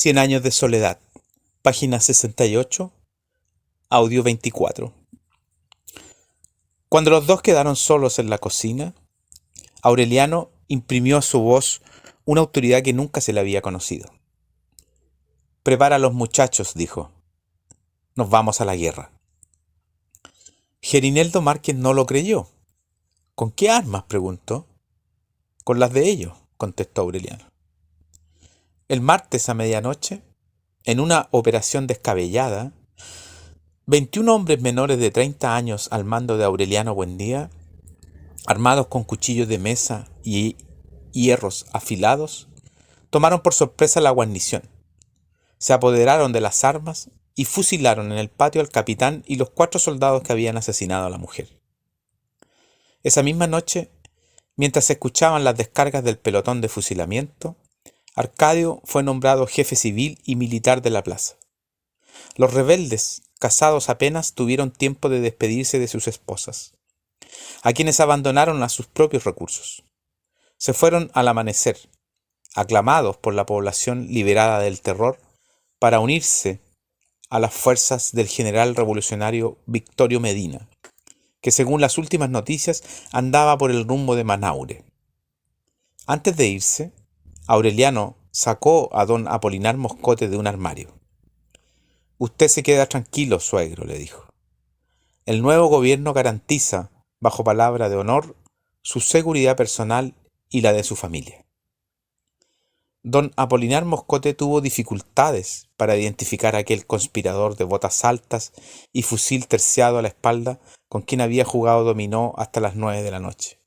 Cien años de soledad, página 68, audio 24. Cuando los dos quedaron solos en la cocina, Aureliano imprimió a su voz una autoridad que nunca se le había conocido. «Prepara a los muchachos», dijo. «Nos vamos a la guerra». Gerineldo Márquez no lo creyó. «¿Con qué armas?», preguntó. «Con las de ellos», contestó Aureliano. El martes a medianoche, en una operación descabellada, 21 hombres menores de 30 años al mando de Aureliano Buendía, armados con cuchillos de mesa y hierros afilados, tomaron por sorpresa la guarnición, se apoderaron de las armas y fusilaron en el patio al capitán y los 4 soldados que habían asesinado a la mujer. Esa misma noche, mientras se escuchaban las descargas del pelotón de fusilamiento, Arcadio fue nombrado jefe civil y militar de la plaza. Los rebeldes, casados apenas, tuvieron tiempo de despedirse de sus esposas, a quienes abandonaron a sus propios recursos. Se fueron al amanecer, aclamados por la población liberada del terror, para unirse a las fuerzas del general revolucionario Victorio Medina, que según las últimas noticias andaba por el rumbo de Manaure. Antes de irse, Aureliano sacó a don Apolinar Moscote de un armario. «Usted se queda tranquilo, suegro», le dijo. «El nuevo gobierno garantiza, bajo palabra de honor, su seguridad personal y la de su familia». Don Apolinar Moscote tuvo dificultades para identificar a aquel conspirador de botas altas y fusil terciado a la espalda con quien había jugado dominó hasta las 9 de la noche.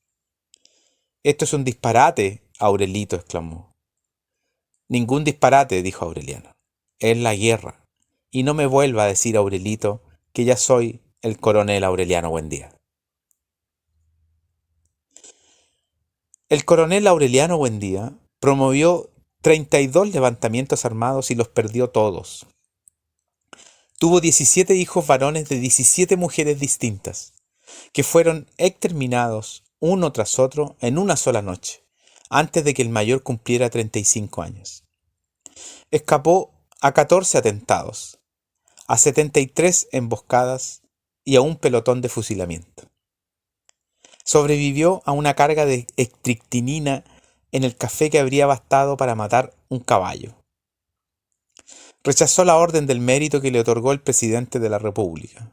«Esto es un disparate», Aurelito exclamó. «Ningún disparate», dijo Aureliano. «Es la guerra. Y no me vuelva a decir, Aurelito, que ya soy el coronel Aureliano Buendía». El coronel Aureliano Buendía promovió 32 levantamientos armados y los perdió todos. Tuvo 17 hijos varones de 17 mujeres distintas, que fueron exterminados uno tras otro en una sola noche, antes de que el mayor cumpliera 35 años. Escapó a 14 atentados, a 73 emboscadas y a un pelotón de fusilamiento. Sobrevivió a una carga de estrictinina en el café que habría bastado para matar un caballo. Rechazó la orden del mérito que le otorgó el presidente de la República.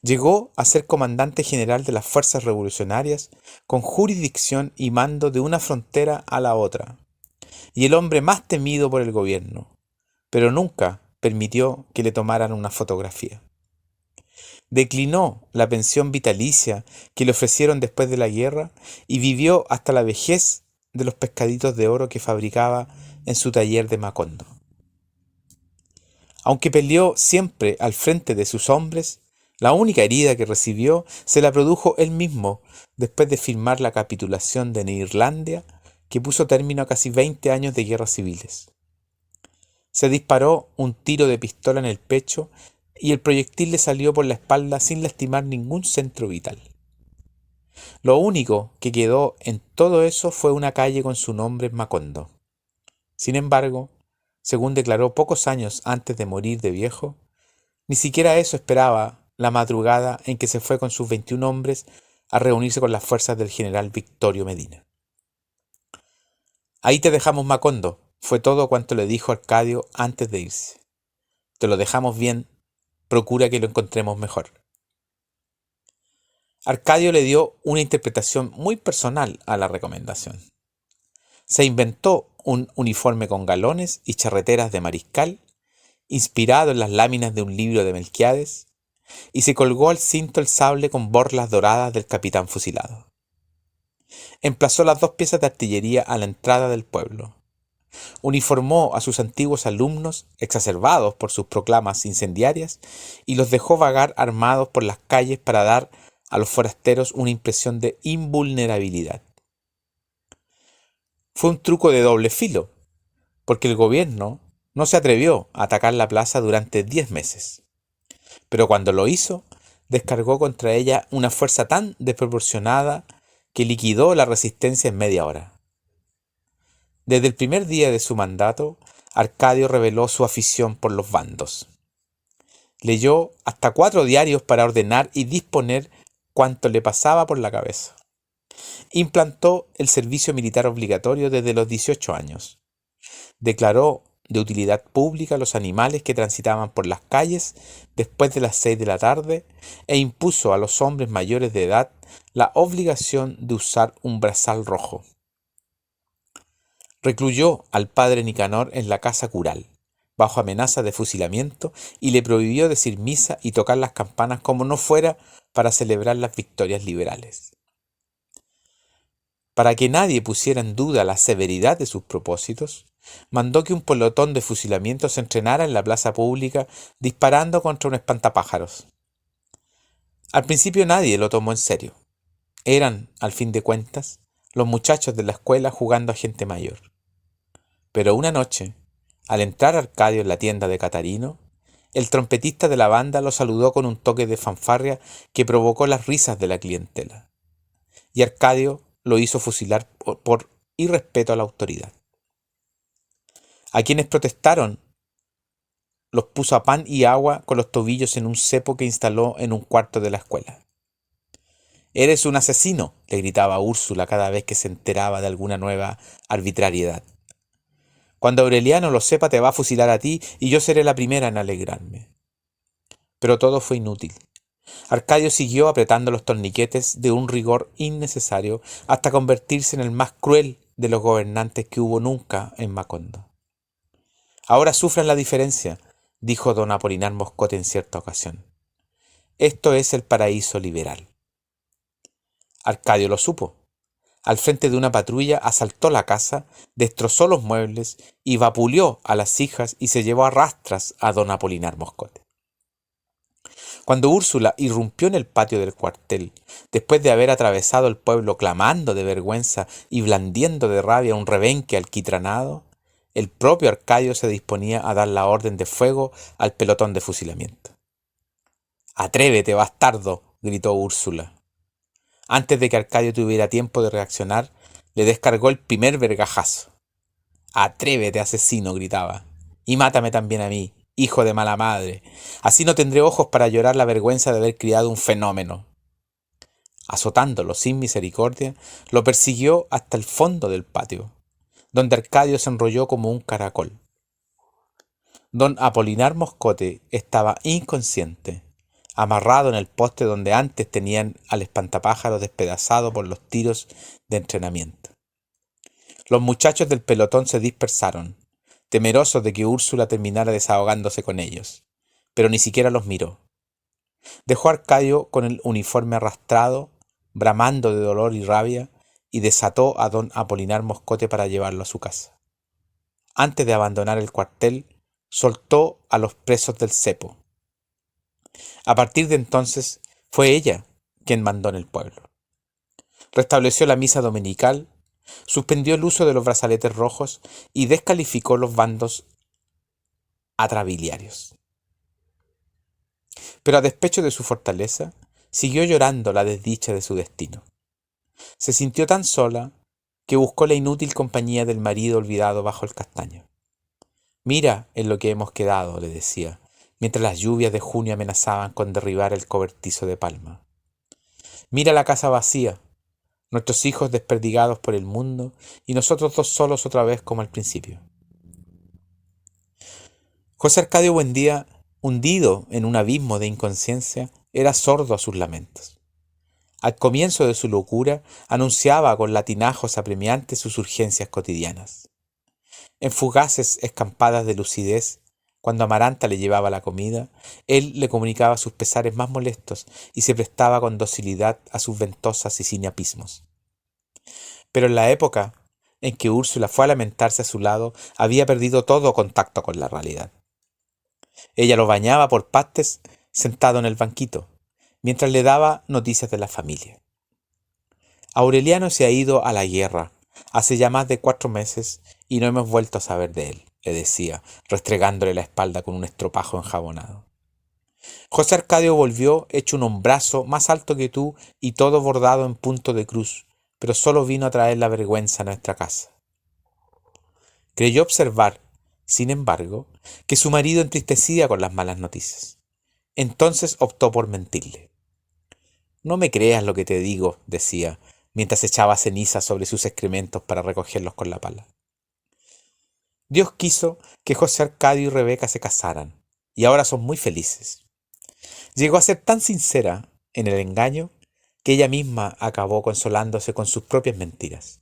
Llegó a ser comandante general de las fuerzas revolucionarias con jurisdicción y mando de una frontera a la otra, y el hombre más temido por el gobierno, pero nunca permitió que le tomaran una fotografía. Declinó la pensión vitalicia que le ofrecieron después de la guerra y vivió hasta la vejez de los pescaditos de oro que fabricaba en su taller de Macondo. Aunque peleó siempre al frente de sus hombres, la única herida que recibió se la produjo él mismo después de firmar la capitulación de Neerlandia, que puso término a casi 20 años de guerras civiles. Se disparó un tiro de pistola en el pecho y el proyectil le salió por la espalda sin lastimar ningún centro vital. Lo único que quedó en todo eso fue una calle con su nombre en Macondo. Sin embargo, según declaró pocos años antes de morir de viejo, ni siquiera eso esperaba la madrugada en que se fue con sus 21 hombres a reunirse con las fuerzas del general Victorio Medina. «Ahí te dejamos, Macondo», fue todo cuanto le dijo Arcadio antes de irse. «Te lo dejamos bien, procura que lo encontremos mejor». Arcadio le dio una interpretación muy personal a la recomendación. Se inventó un uniforme con galones y charreteras de mariscal, inspirado en las láminas de un libro de Melquiades, y se colgó al cinto el sable con borlas doradas del capitán fusilado. Emplazó las 2 piezas de artillería a la entrada del pueblo. Uniformó a sus antiguos alumnos, exacerbados por sus proclamas incendiarias, y los dejó vagar armados por las calles para dar a los forasteros una impresión de invulnerabilidad. Fue un truco de doble filo, porque el gobierno no se atrevió a atacar la plaza durante 10 meses. Pero cuando lo hizo, descargó contra ella una fuerza tan desproporcionada que liquidó la resistencia en media hora. Desde el primer día de su mandato, Arcadio reveló su afición por los bandos. Leyó hasta 4 diarios para ordenar y disponer cuanto le pasaba por la cabeza. Implantó el servicio militar obligatorio desde los 18 años. Declaró de utilidad pública los animales que transitaban por las calles después de las 6 de la tarde e impuso a los hombres mayores de edad la obligación de usar un brazal rojo. Recluyó al padre Nicanor en la casa cural, bajo amenaza de fusilamiento, y le prohibió decir misa y tocar las campanas como no fuera para celebrar las victorias liberales. Para que nadie pusiera en duda la severidad de sus propósitos, mandó que un pelotón de fusilamiento se entrenara en la plaza pública disparando contra un espantapájaros. Al principio nadie lo tomó en serio. Eran, al fin de cuentas, los muchachos de la escuela jugando a gente mayor. Pero una noche, al entrar Arcadio en la tienda de Catarino, el trompetista de la banda lo saludó con un toque de fanfarria que provocó las risas de la clientela. Y Arcadio lo hizo fusilar por irrespeto a la autoridad. A quienes protestaron los puso a pan y agua con los tobillos en un cepo que instaló en un cuarto de la escuela. «Eres un asesino», le gritaba a Úrsula cada vez que se enteraba de alguna nueva arbitrariedad. «Cuando Aureliano lo sepa te va a fusilar a ti y yo seré la primera en alegrarme». Pero todo fue inútil. Arcadio siguió apretando los torniquetes de un rigor innecesario hasta convertirse en el más cruel de los gobernantes que hubo nunca en Macondo. «Ahora sufran la diferencia», dijo don Apolinar Moscote en cierta ocasión. «Esto es el paraíso liberal». Arcadio lo supo. Al frente de una patrulla asaltó la casa, destrozó los muebles y vapuleó a las hijas y se llevó a rastras a don Apolinar Moscote. Cuando Úrsula irrumpió en el patio del cuartel, después de haber atravesado el pueblo clamando de vergüenza y blandiendo de rabia un rebenque alquitranado, el propio Arcadio se disponía a dar la orden de fuego al pelotón de fusilamiento. «¡Atrévete, bastardo!», gritó Úrsula. Antes de que Arcadio tuviera tiempo de reaccionar, le descargó el primer vergajazo. «¡Atrévete, asesino!», gritaba. «Y mátame también a mí, hijo de mala madre. Así no tendré ojos para llorar la vergüenza de haber criado un fenómeno». Azotándolo sin misericordia, lo persiguió hasta el fondo del patio, donde Arcadio se enrolló como un caracol. Don Apolinar Moscote estaba inconsciente, amarrado en el poste donde antes tenían al espantapájaros despedazado por los tiros de entrenamiento. Los muchachos del pelotón se dispersaron, temerosos de que Úrsula terminara desahogándose con ellos, pero ni siquiera los miró. Dejó a Arcadio con el uniforme arrastrado, bramando de dolor y rabia, y desató a don Apolinar Moscote para llevarlo a su casa. Antes de abandonar el cuartel, soltó a los presos del cepo. A partir de entonces, fue ella quien mandó en el pueblo. Restableció la misa dominical, suspendió el uso de los brazaletes rojos y descalificó los bandos atrabiliarios. Pero a despecho de su fortaleza, siguió llorando la desdicha de su destino. Se sintió tan sola que buscó la inútil compañía del marido olvidado bajo el castaño. «Mira en lo que hemos quedado», le decía, mientras las lluvias de junio amenazaban con derribar el cobertizo de palma. «Mira la casa vacía, nuestros hijos desperdigados por el mundo y nosotros dos solos otra vez como al principio». José Arcadio Buendía, hundido en un abismo de inconsciencia, era sordo a sus lamentos. Al comienzo de su locura, anunciaba con latinajos apremiantes sus urgencias cotidianas. En fugaces escampadas de lucidez, cuando Amaranta le llevaba la comida, él le comunicaba sus pesares más molestos y se prestaba con docilidad a sus ventosas y sinapismos. Pero en la época en que Úrsula fue a lamentarse a su lado, había perdido todo contacto con la realidad. Ella lo bañaba por partes sentado en el banquito, mientras le daba noticias de la familia. «Aureliano se ha ido a la guerra hace ya más de 4 meses y no hemos vuelto a saber de él», le decía, restregándole la espalda con un estropajo enjabonado. «José Arcadio volvió hecho un hombrazo más alto que tú y todo bordado en punto de cruz, pero solo vino a traer la vergüenza a nuestra casa». Creyó observar sin embargo, que su marido entristecía con las malas noticias. Entonces optó por mentirle. No me creas lo que te digo, decía, mientras echaba ceniza sobre sus excrementos para recogerlos con la pala. Dios quiso que José Arcadio y Rebeca se casaran, y ahora son muy felices. Llegó a ser tan sincera en el engaño que ella misma acabó consolándose con sus propias mentiras.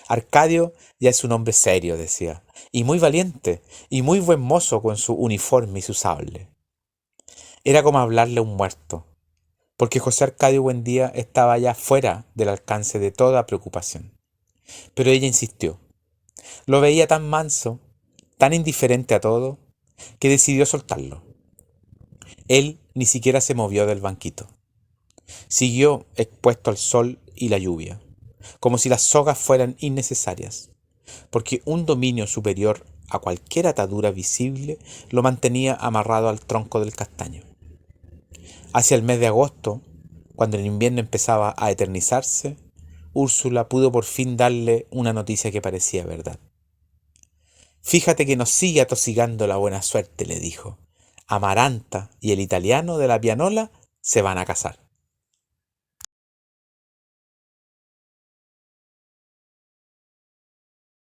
Arcadio ya es un hombre serio, decía, y muy valiente, y muy buen mozo con su uniforme y su sable. Era como hablarle a un muerto, porque José Arcadio Buendía estaba ya fuera del alcance de toda preocupación. Pero ella insistió. Lo veía tan manso, tan indiferente a todo, que decidió soltarlo. Él ni siquiera se movió del banquito. Siguió expuesto al sol y la lluvia, como si las sogas fueran innecesarias, porque un dominio superior a cualquier atadura visible lo mantenía amarrado al tronco del castaño. Hacia el mes de agosto, cuando el invierno empezaba a eternizarse, Úrsula pudo por fin darle una noticia que parecía verdad. Fíjate que nos sigue atosigando la buena suerte, le dijo. Amaranta y el italiano de la pianola se van a casar.